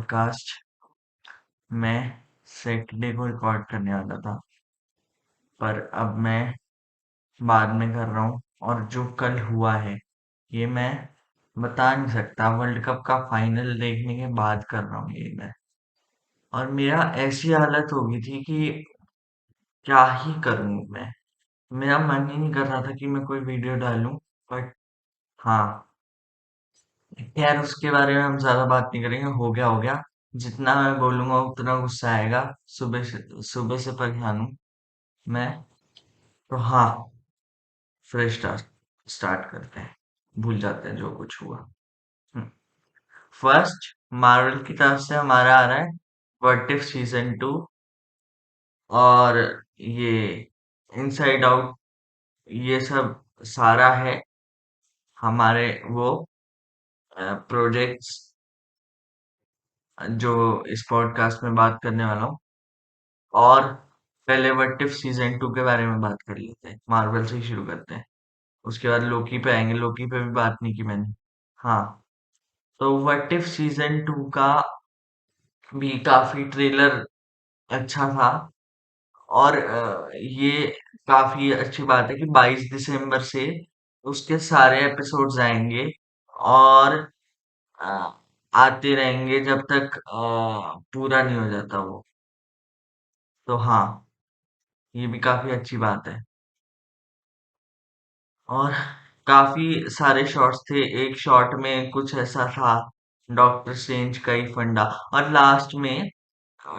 Podcast मैं Saturday को record करने वाला था, पर अब मैं बाद में कर रहा हूँ। और जो कल हुआ है ये मैं बता नहीं सकता। वर्ल्ड कप का फाइनल देखने के बाद कर रहा हूँ ये मैं। और मेरा ऐसी हालत हो गई थी कि क्या ही करूँ मैं। मेरा मन ही नहीं कर रहा था कि मैं कोई वीडियो डालूं। बट हाँ, खैर उसके बारे में हम ज्यादा बात नहीं करेंगे। हो गया हो गया। जितना मैं बोलूंगा उतना गुस्सा आएगा। सुबह से परेशान हूँ मैं। तो हाँ, फ्रेश स्टार्ट स्टार्ट करते हैं। भूल जाते हैं जो कुछ हुआ। फर्स्ट, मार्वल की तरफ से हमारा आ रहा है व्हाट इफ सीजन 2। और ये इनसाइड आउट, ये सब सारा है हमारे वो प्रोजेक्ट्स जो इस पॉडकास्ट में बात करने वाला हूँ। और पहले व्हाट इफ सीजन 2 के बारे में बात कर लेते हैं। मार्वल से ही शुरू करते हैं। उसके बाद लोकी पे आएंगे। लोकी पे भी बात नहीं की मैंने। हाँ, तो व्हाट इफ सीजन 2 का भी काफी ट्रेलर अच्छा था। और ये काफी अच्छी बात है कि 22 दिसंबर से उसके सारे एपिसोड्स आएंगे। और अ, आते रहेंगे जब तक पूरा नहीं हो जाता वो। तो हाँ, ये भी काफी अच्छी बात है। और काफी सारे शॉट्स थे। एक शॉट में कुछ ऐसा था, डॉक्टर स्ट्रेंज का ही फंडा। और लास्ट में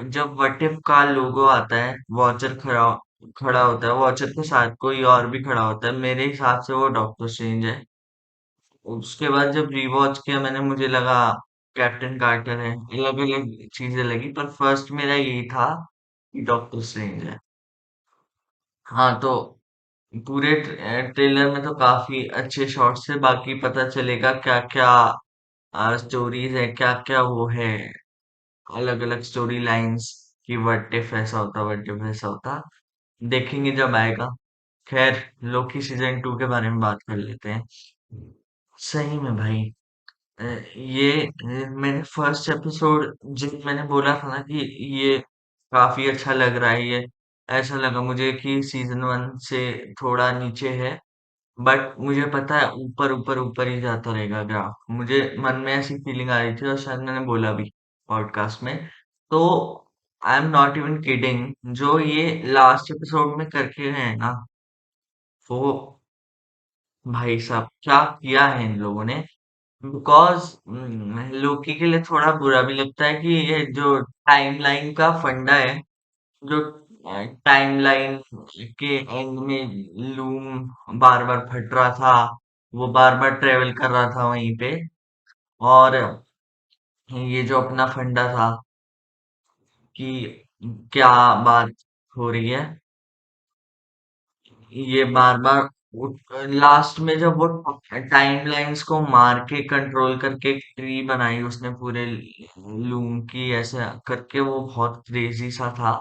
जब व्हाट इफ का लोगो आता है, वॉचर खड़ा खड़ा होता है। वॉचर के साथ कोई और भी खड़ा होता है। मेरे हिसाब से वो डॉक्टर स्ट्रेंज है। उसके बाद जब रिवॉच किया मैंने, मुझे लगा कैप्टन कार्टर है। अलग अलग चीजें लगी, पर फर्स्ट मेरा यही था कि डॉक्टर स्ट्रेंज है। हाँ, तो पूरे ट्रेलर में तो काफी अच्छे शॉट्स थे। बाकी पता चलेगा क्या क्या स्टोरीज है, क्या क्या वो है, अलग अलग स्टोरी लाइंस की। व्हाट इफ ऐसा होता, व्हाट इफ ऐसा होता, देखेंगे जब आएगा। खैर, लोकी सीजन 2 के बारे में बात कर लेते हैं। सही में भाई, मैंने फर्स्ट एपिसोड जब मैंने बोला था ना कि ये काफी अच्छा लग रहा है, ये ऐसा लगा मुझे कि सीजन 1 से थोड़ा नीचे है। बट मुझे पता है ऊपर ऊपर ऊपर ही जाता रहेगा ग्राफ। मुझे मन में ऐसी फीलिंग आ रही थी, और शायद मैंने बोला भी पॉडकास्ट में। तो I am not even kidding, जो ये लास्ट एपिसोड में करके गए हैं ना, वो भाई साहब क्या किया है इन लोगों ने। बिकॉज लोकी के लिए थोड़ा बुरा भी लगता है कि ये जो टाइमलाइन का फंडा है, जो टाइमलाइन के एंड में लूम बार बार फट रहा था, वो बार बार ट्रेवल कर रहा था वहीं पे। और ये जो अपना फंडा था कि क्या बात हो रही है, ये बार बार लास्ट में जब वो टाइम लाइंस को मार के कंट्रोल करके एक ट्री बनाई उसने पूरे लूम की, ऐसा करके वो बहुत क्रेजी सा था।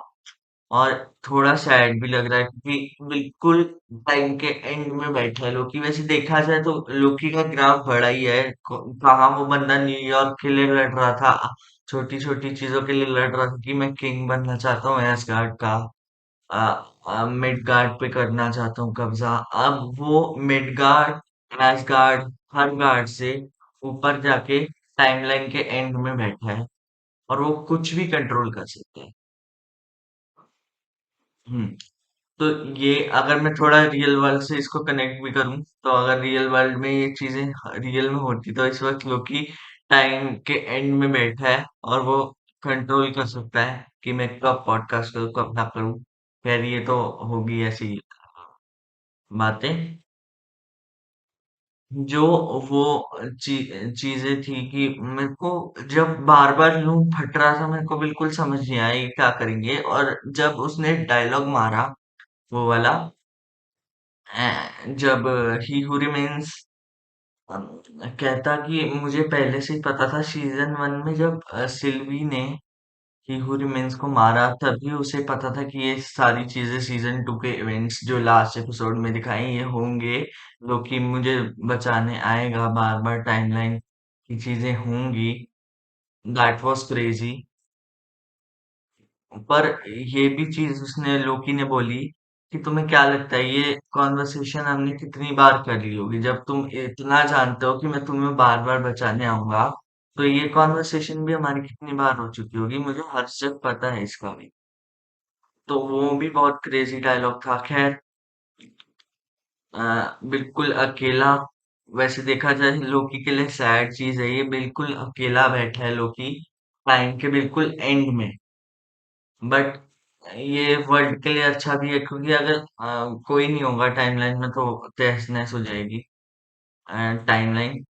और थोड़ा सैड भी लग रहा है क्योंकि बिल्कुल टाइम के एंड में बैठा है लोकी। वैसे देखा जाए तो लोकी का ग्राफ बड़ा ही है। कहाँ वो बंदा न्यूयॉर्क के लिए लड़ रहा था, छोटी छोटी चीजों के लिए लड़ रहा था कि मैं किंग बनना चाहता हूँ एसगार्ड का, मिडगार्ड पे करना चाहता हूँ कब्जा। अब वो मिडगार्ड, एसगार्ड, हर गार्ड से ऊपर जाके टाइमलाइन के एंड में बैठा है। और वो कुछ भी कंट्रोल कर सकता है। हम्म। तो ये अगर मैं थोड़ा रियल वर्ल्ड से इसको कनेक्ट भी करूं, तो अगर रियल वर्ल्ड में ये चीजें रियल में होती तो इस वक्त लोकी टाइम के एंड में बैठा है और वो कंट्रोल कर सकता है कि मैं कब पॉडकास्ट करूँ कब ना करूँ। खैर, ये तो होगी ऐसी बातें। जो वो चीजें थी कि मेरे को जब बार बार लूप फट रहा था, मेरे को बिल्कुल समझ नहीं आया ये क्या करेंगे। और जब उसने डायलॉग मारा वो वाला, जब ही हु रिमेन्स कहता कि मुझे पहले से ही पता था सीजन 1 में जब सिल्वी ने ही हु रिमेन्स को मारा, तभी उसे पता था कि ये सारी चीजें सीजन 2 के इवेंट्स जो लास्ट एपिसोड में दिखाए ये होंगे। लोकी मुझे बचाने आएगा, बार बार टाइमलाइन की चीजें होंगी। That was crazy. पर ये भी चीज उसने लोकी ने बोली कि तुम्हें क्या लगता है ये कॉन्वर्सेशन हमने कितनी बार कर ली होगी, जब तुम इतना जानते हो कि मैं तुम्हें बार बार बचाने आऊंगा, तो ये कॉन्वर्सेशन भी हमारी कितनी बार हो चुकी होगी, मुझे हर जग पता है इसका भी। तो वो भी बहुत क्रेजी डायलॉग था। खैर, बिल्कुल अकेला, वैसे देखा जाए लोकी के लिए सैड चीज है ये, बिल्कुल अकेला बैठा है लोकी टाइम के बिल्कुल एंड में। बट ये वर्ल्ड के लिए अच्छा भी है, क्योंकि अगर कोई नहीं होगा टाइमलाइन में तो तहस नहस हो जाएगी टाइमलाइन।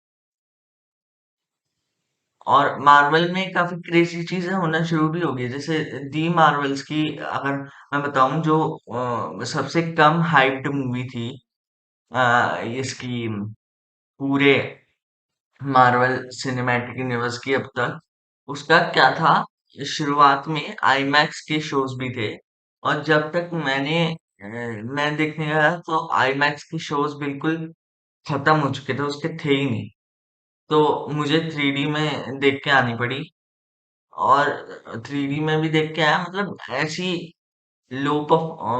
और मार्वल में काफी क्रेजी चीजें होना शुरू भी हो गई, जैसे दी मार्वल्स की अगर मैं बताऊं, जो सबसे कम हाइप्ड मूवी थी इसकी पूरे मार्वल सिनेमैटिक यूनिवर्स की अब तक, उसका क्या था, शुरुआत में आईमैक्स के शोज भी थे। और जब तक मैं देखने गया तो आईमैक्स के शोज बिल्कुल खत्म हो चुके थे, उसके थे ही नहीं। तो मुझे थ्री डी में देख के आनी पड़ी। और थ्री डी में भी देख के आया, मतलब ऐसी लो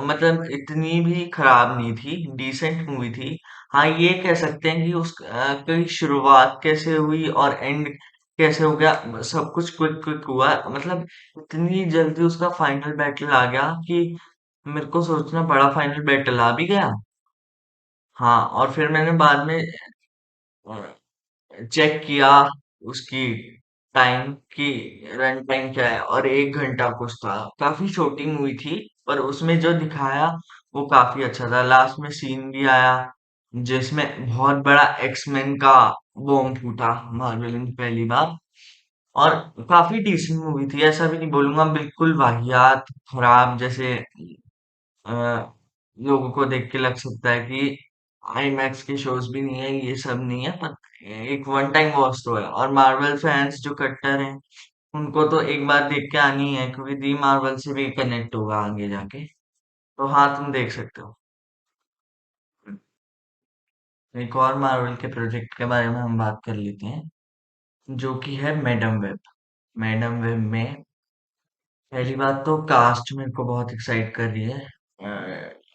मतलब इतनी भी खराब नहीं थी, डिसेंट मूवी थी। हाँ, ये कह सकते हैं कि की शुरुआत कैसे हुई और एंड कैसे हो गया, सब कुछ क्विक क्विक हुआ, मतलब इतनी जल्दी उसका फाइनल बैटल आ गया कि मेरे को सोचना पड़ा फाइनल बैटल आ भी गया। हाँ, और फिर मैंने बाद में चेक किया उसकी टाइम की, रन टाइम क्या है, और 1 घंटा कुछ था। काफी छोटी मूवी थी, पर उसमें जो दिखाया वो काफी अच्छा था। लास्ट में सीन भी आया जिसमें बहुत बड़ा एक्समैन का बॉम्ब फूटा मार्वल में पहली बार। और काफी डिसेंट मूवी थी, ऐसा भी नहीं बोलूंगा बिल्कुल वाहियात खराब जैसे अ, लोगों को देख के लग सकता है कि आईमैक्स के शोज भी नहीं है, ये सब नहीं है, पर एक वन टाइम वॉच तो है। और मार्वल फैंस जो कट्टर हैं, उनको तो एक बार देख के आनी है, क्योंकि दी मार्वल से भी कनेक्ट होगा आगे जाके। तो हाँ, तुम देख सकते हो। एक और मार्वल के प्रोजेक्ट के बारे में हम बात कर लेते हैं, जो कि है मैडम वेब। मैडम वेब में पहली बात तो कास्ट मेरे को बहुत एक्साइट कर रही है।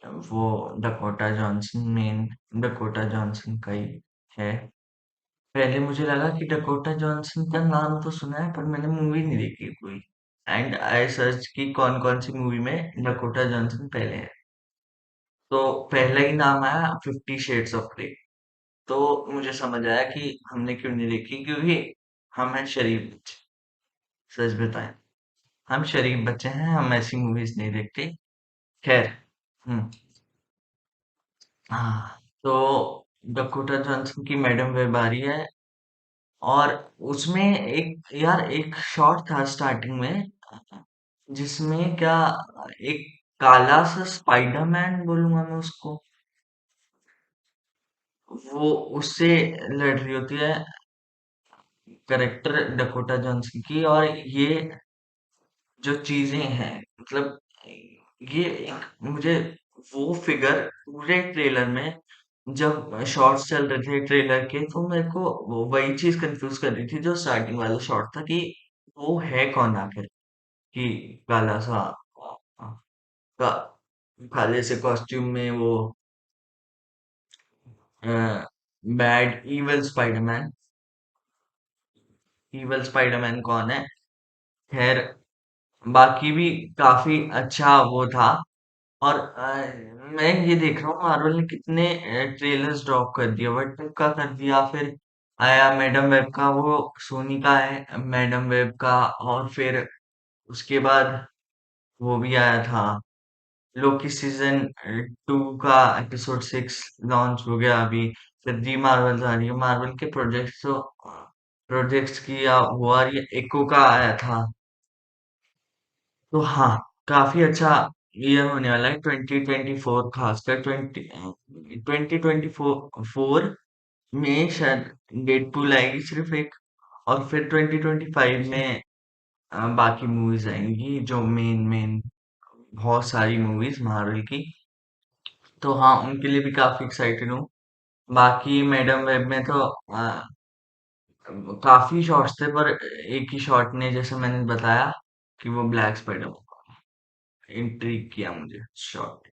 वो Dakota Johnson, main Dakota Johnson का ही है। पहले मुझे लगा कि डकोटा जॉनसन का नाम तो सुना है, पर मैंने मूवी नहीं देखी कोई। एंड आई सर्च की कौन कौन सी मूवी में डकोटा जॉनसन पहले है, तो पहला ही नाम आया 50 शेड्स ऑफ ग्रे। तो मुझे समझ आया कि हमने क्यों नहीं देखी, क्योंकि हम हैं शरीफ बच्चे। सच बताएं, हम शरीफ बच्चे हैं, हम ऐसी मूवीज नहीं देखते। खैर। हम्म। हाँ, तो डकोटा जॉनसन की मैडम वेब आ रही है। और उसमें एक यार एक शॉट था स्टार्टिंग में, जिसमें क्या, एक काला सा स्पाइडरमैन बोलूंगा मैं उसको, वो उससे लड़ रही होती है, करेक्टर डकोटा जॉनसन की। और ये जो चीजें हैं, मतलब ये एक मुझे वो फिगर पूरे ट्रेलर में, जब शॉट्स चल रहे थे ट्रेलर के, तो मेरे को वही चीज कंफ्यूज कर रही थी जो स्टार्टिंग वाला शॉट था, कि वो है कौन आखिर, कि काला सा का, काले से कॉस्ट्यूम में वो bad evil Spiderman, evil Spiderman कौन है। खैर, बाकी भी काफी अच्छा वो था। और मैं ये देख रहा हूँ मार्वल ने कितने ट्रेलर्स ड्रॉप कर दिया, बट का कर दिया, फिर आया मैडम वेब का, वो सोनी का है मैडम वेब का। और फिर उसके बाद वो भी आया था, लोकी सीजन 2 का एपिसोड 6 लॉन्च हो गया अभी। फिर दी मार्वल आ रही है, मार्वल के प्रोजेक्ट्स की वो आ रही है, एको का आया था। तो हाँ, काफी अच्छा ईयर होने वाला है 2024, खासकर 2024 में शायद डेडपूल आएगी सिर्फ एक। और फिर 2025 में बाकी मूवीज आएंगी, जो मेन मेन बहुत सारी मूवीज मार्वल की। तो हाँ, उनके लिए भी काफी एक्साइटेड हूँ। बाकी मैडम वेब में तो काफी शॉट्स थे पर एक ही शॉट ने जैसे मैंने बताया कि वो ब्लैक स्पाइडर इंट्रिग किया मुझे शॉट।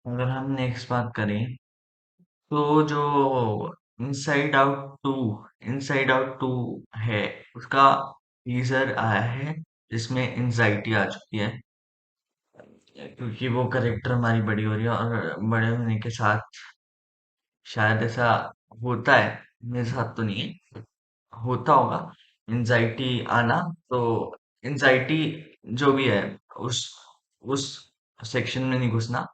अगर हम नेक्स्ट बात करें तो जो इनसाइड आउट टू है उसका टीजर आया है जिसमें एंजाइटी आ चुकी है क्योंकि वो करेक्टर हमारी बड़ी हो रही है और बड़े होने के साथ शायद ऐसा होता है। मेरे साथ तो नहीं है, होता होगा एंजाइटी आना। तो एंजाइटी जो भी है उस उस सेक्शन में नहीं घुसना।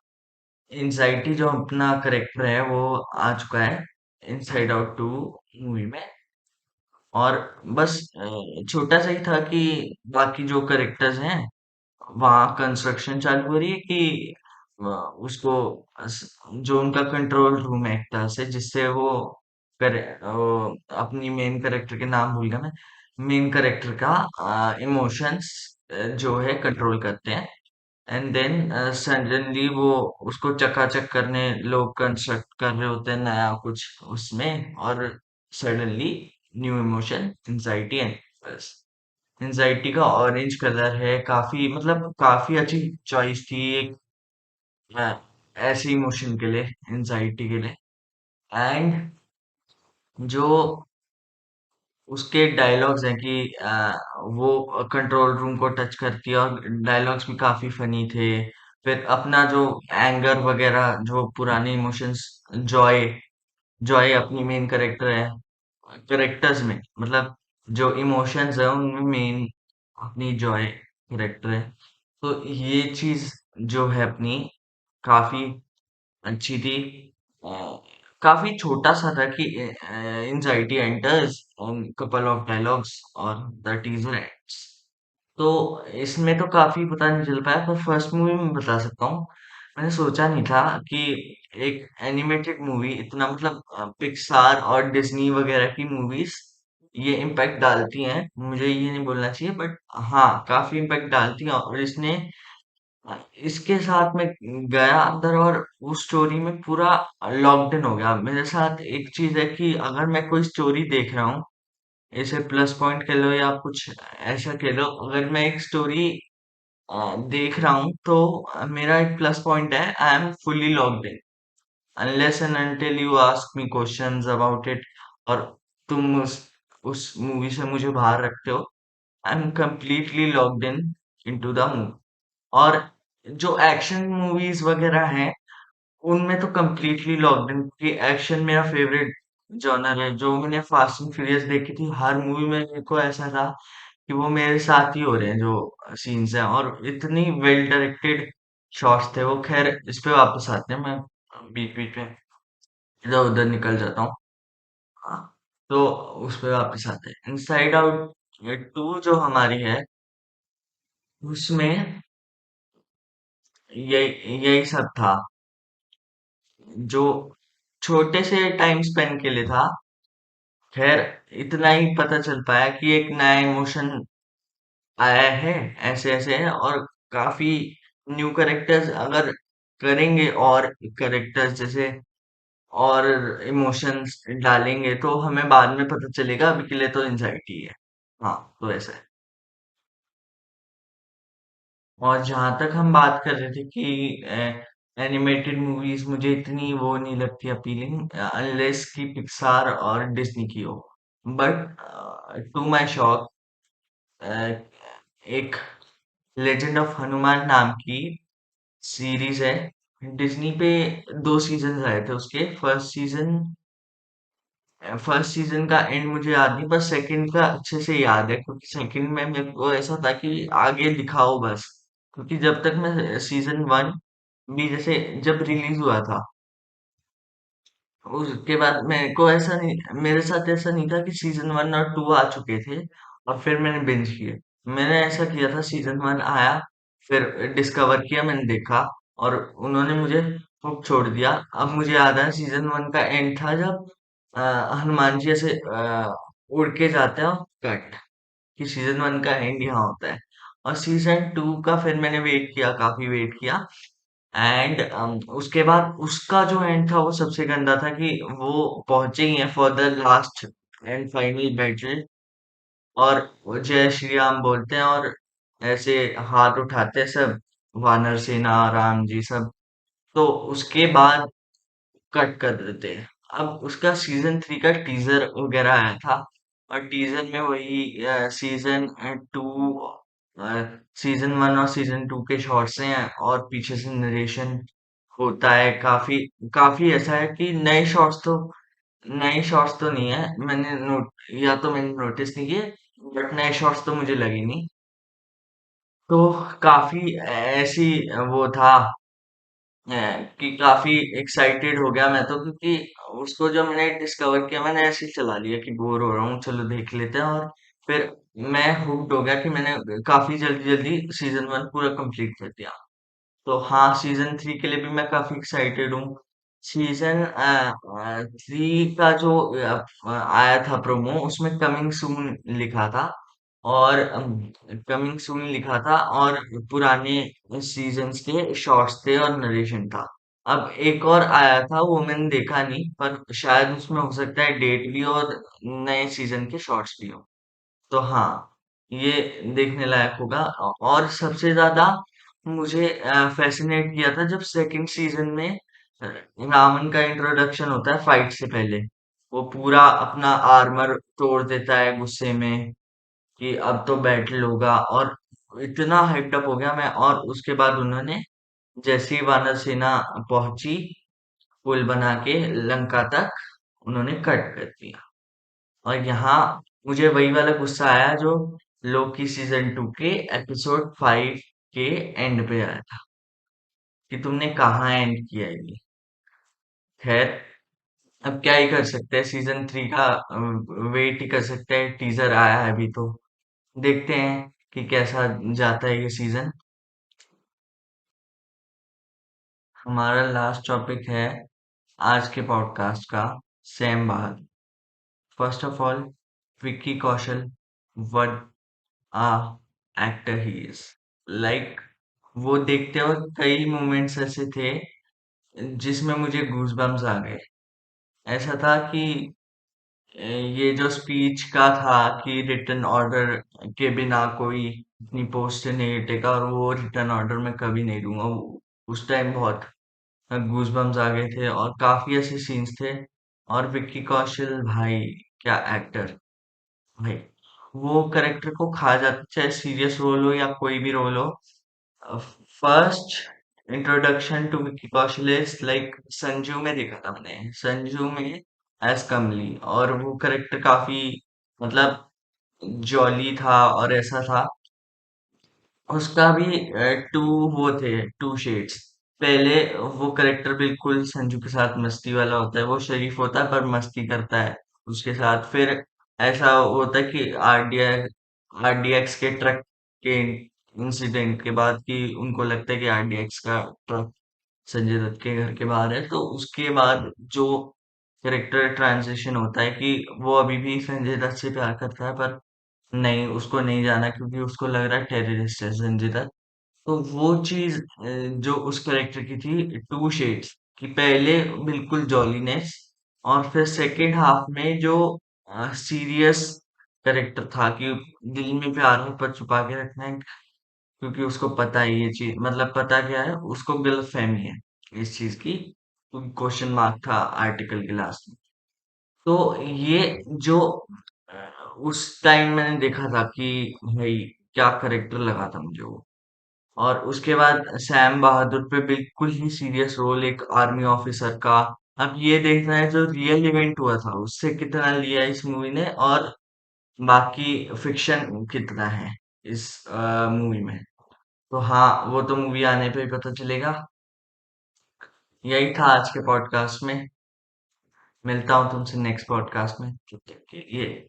एंजाइटी जो अपना करेक्टर है वो आ चुका है इनसाइड आउट टू मूवी में। और बस छोटा सा ही था कि बाकी जो करेक्टर्स हैं वहाँ कंस्ट्रक्शन चालू हो रही है कि उसको जो उनका कंट्रोल रूम है एक तरह से जिससे वो अपनी मेन कैरेक्टर के नाम भूल गया मैं। मेन कैरेक्टर का इमोशंस जो है कंट्रोल करते हैं। एंड देन सडनली वो उसको चकाचक करने लोग कंस्ट्रक्ट कर रहे होते हैं नया कुछ उसमें। और suddenly new emotion anxiety and बस। एंजाइटी का ऑरेंज कलर है, काफी मतलब काफी अच्छी चॉइस थी एक अ, ऐसे इमोशन के लिए, एंजाइटी के लिए। एंड जो उसके डायलॉग्स हैं कि वो कंट्रोल रूम को टच करती है और डायलॉग्स भी काफी फनी थे। फिर अपना जो एंगर वगैरह जो पुराने इमोशंस, जॉय जॉय अपनी मेन कैरेक्टर है कैरेक्टर्स में, मतलब जो इमोशंस है उनमें मेन अपनी जॉय कैरेक्टर है। तो ये चीज जो है अपनी काफी अच्छी थी। अ, काफी छोटा सा था कि anxiety enters couple of dialogues और द टीजर एंड्स। तो इसमें तो काफी पता नहीं चल पाया पर फर्स्ट मूवी में बता सकता हूँ। मैंने सोचा नहीं था कि एक एनिमेटेड मूवी इतना मतलब पिक्सार और डिज्नी वगैरह की मूवीज ये इम्पैक्ट डालती हैं। मुझे ये नहीं बोलना चाहिए बट हाँ काफी इम्पैक्ट डालती हैं। और इसने इसके साथ में गया अंदर और उस स्टोरी में पूरा लॉक्ड इन हो गया। मेरे साथ एक चीज है कि अगर मैं कोई स्टोरी देख रहा हूँ, इसे प्लस पॉइंट कह लो या कुछ ऐसा कह लो, अगर मैं एक स्टोरी देख रहा हूँ तो मेरा एक प्लस पॉइंट है, I am fully logged in unless and until you ask me questions about it. और तुम उस मूवी से मुझे बाहर रखते हो, I am completely logged in into the movie. और जो एक्शन मूवीज वगैरह हैं उनमें तो कंप्लीटली लॉक्ड इन क्योंकि एक्शन मेरा फेवरेट जॉनर है। जो मैंने फास्ट एंड फ्यूरियस देखी थी हर मूवी में मेरे को ऐसा था कि वो मेरे साथ ही हो रहे हैं जो सीन्स हैं। और इतनी वेल डायरेक्टेड शॉट्स थे वो। खैर इस पे वापस आते हैं, मैं बीच बीच में इधर उधर निकल जाता हूँ। हाँ, तो उस पे वापस आते हैं। इनसाइड आउट टू जो हमारी है उसमें यही सब था जो छोटे से टाइम स्पेन के लिए था। खैर इतना ही पता चल पाया कि एक नया इमोशन आया है, ऐसे ऐसे है। और काफी न्यू कैरेक्टर्स अगर करेंगे और कैरेक्टर्स जैसे और इमोशंस डालेंगे तो हमें बाद में पता चलेगा, अभी के लिए तो एंजाइटी है। हाँ तो ऐसा है। और जहां तक हम बात कर रहे थे कि एनिमेटेड मूवीज मुझे इतनी वो नहीं लगती अपीलिंग अनलेस की पिक्सार और डिज्नी की हो। बट टू माय शॉक एक लेजेंड ऑफ हनुमान नाम की सीरीज है डिज्नी पे। दो सीजन आए थे उसके। फर्स्ट सीजन का एंड मुझे याद नहीं पर सेकंड का अच्छे से याद है क्योंकि सेकंड में मेरे को ऐसा था कि आगे दिखाओ बस। क्योंकि जब तक मैं सीजन वन भी जैसे जब रिलीज हुआ था उसके बाद मेरे को ऐसा नहीं, मेरे साथ ऐसा नहीं था कि सीजन वन और टू आ चुके थे और फिर मैंने बिंज किए। मैंने ऐसा किया था सीजन वन आया फिर डिस्कवर किया, मैंने देखा और उन्होंने मुझे हुक छोड़ दिया। अब मुझे याद है सीजन वन का एंड था जब हनुमान जी ऐसे उड़ के जाते हैं और कट कि सीजन वन का एंड यहाँ होता है। और सीजन टू का फिर मैंने वेट किया, काफी वेट किया। एंड उसके बाद उसका जो एंड था वो सबसे गंदा था कि वो पहुंचे ही हैं for the last and final battle, और वो जय श्री राम बोलते हैं और ऐसे हाथ उठाते हैं सब, वानर सेना राम जी सब। तो उसके बाद कट कर देते हैं। अब उसका सीजन 3 का टीजर वगैरह आया था, और टीजर में वही सीजन 2, सीजन 1 और सीजन 2 के शॉट्स हैं, और पीछे से नरेशन होता है। काफी काफी ऐसा है कि नए शॉट्स तो नहीं है, मैंने नोट या तो मैंने नोटिस नहीं किए, बट नए शॉट्स तो मुझे लगे नहीं। तो काफी ऐसी वो था, कि काफी एक्साइटेड हो गया मैं तो, क्योंकि उसको जब मैंने डिस्कवर किया मैंने ऐसे ही चला लिया कि बोर हो रहा हूँ, चलो देख लेते हैं। और फिर मैं हुक्ड हो गया कि मैंने काफी जल्दी जल्दी सीजन 1 पूरा कंप्लीट कर दिया। तो हाँ, सीजन 3 के लिए भी मैं काफी एक्साइटेड हूँ। सीजन 3 का जो आया था प्रोमो, उसमें कमिंग सून लिखा था, और कमिंग सून लिखा था, और पुराने सीजन्स के शॉर्ट्स थे और नरेशन था। अब एक और आया था, वो मैंने देखा नहीं, पर शायद उसमें हो सकता है डेट भी और नए सीजन के शॉर्ट्स भी हो। तो हाँ, ये देखने लायक होगा। और सबसे ज्यादा मुझे फैसिनेट किया था जब सेकंड सीजन में रावण का इंट्रोडक्शन होता है फाइट से पहले। वो पूरा अपना आर्मर तोड़ देता है गुस्से में कि अब तो बैटल होगा, और इतना हाइप्ड अप हो गया मैं। और उसके बाद उन्होंने जैसे ही वानर सेना पहुंची पुल बना के लंका तक, उन्होंने कट कर दिया। और यहाँ मुझे वही वाला गुस्सा आया जो लोकी सीजन 2 के एपिसोड 5 के एंड पे आया था, कि तुमने कहाँ एंड किया ये। खैर, अब क्या ही कर सकते हैं, सीजन 3 का वेट ही कर सकते हैं, टीजर आया है अभी तो। देखते हैं कि कैसा जाता है ये सीजन। हमारा लास्ट टॉपिक है आज के पॉडकास्ट का, Sam Bahadur. First of all, Vicky Kaushal, what a actor he is. Like, वो देखते वक्त कई मोमेंट्स ऐसे थे जिसमें मुझे गूज़बम्प्स आ गए। ऐसा था कि ये जो स्पीच का था कि रिटन ऑर्डर के बिना कोई अपनी पोस्ट नहीं हटेगा, और वो रिटन ऑर्डर मैं कभी नहीं दूंगा, उस टाइम बहुत गूज़बम्प्स आ गए थे, और काफी ऐसे सीन्स थे। और विक्की कौशल भाई, क्या एक्टर भाई, वो करेक्टर को खा जाता, चाहे सीरियस रोल हो या कोई भी रोल हो। First introduction to Vicky Kaushal is like Sanju में देखा था मैंने, संजू में एज कमली, और वो करेक्टर काफी मतलब जॉली था और ऐसा था। उसका भी टू वो थे, टू शेड्स। पहले वो करेक्टर बिल्कुल संजू के साथ मस्ती वाला होता है, वो शरीफ होता है पर मस्ती करता है उसके साथ। फिर ऐसा होता है कि आरडीएक्स के ट्रक के इंसिडेंट के बाद कि उनको लगता है कि आरडीएक्स का ट्रक संजय दत्त के घर के बाहर है, तो उसके बाद जो कैरेक्टर ट्रांजिशन होता है कि वो अभी भी संजय दत्त से प्यार करता है, पर नहीं, उसको नहीं जाना क्योंकि उसको लग रहा है टेररिस्ट है संजय दत्त। तो वो चीज जो उस कैरेक्टर की थी, टू शेड्स, कि पहले बिल्कुल जॉलीनेस, और फिर सेकेंड हाफ में जो सीरियस कैरेक्टर था कि दिल में प्यार हो पर छुपा के रखना है, क्योंकि उसको पता है ये चीज, मतलब पता क्या है, उसको गलतफहमी है इस चीज की, क्योंकि क्वेश्चन मार्क था आर्टिकल के लास्ट में। तो ये जो अ, उस टाइम मैंने देखा था कि भाई क्या करेक्टर लगा था मुझे वो। और उसके बाद सैम बहादुर पे बिल्कुल ही सीरियस रोल, एक आर्मी ऑफिसर का। अब ये देखना है जो रियल इवेंट हुआ था उससे कितना लिया है इस मूवी ने, और बाकी फिक्शन कितना है इस मूवी में। तो हाँ, वो तो मूवी आने पे ही पता चलेगा। यही था आज के पॉडकास्ट में। मिलता हूँ तुमसे नेक्स्ट पॉडकास्ट में, तब तक के लिए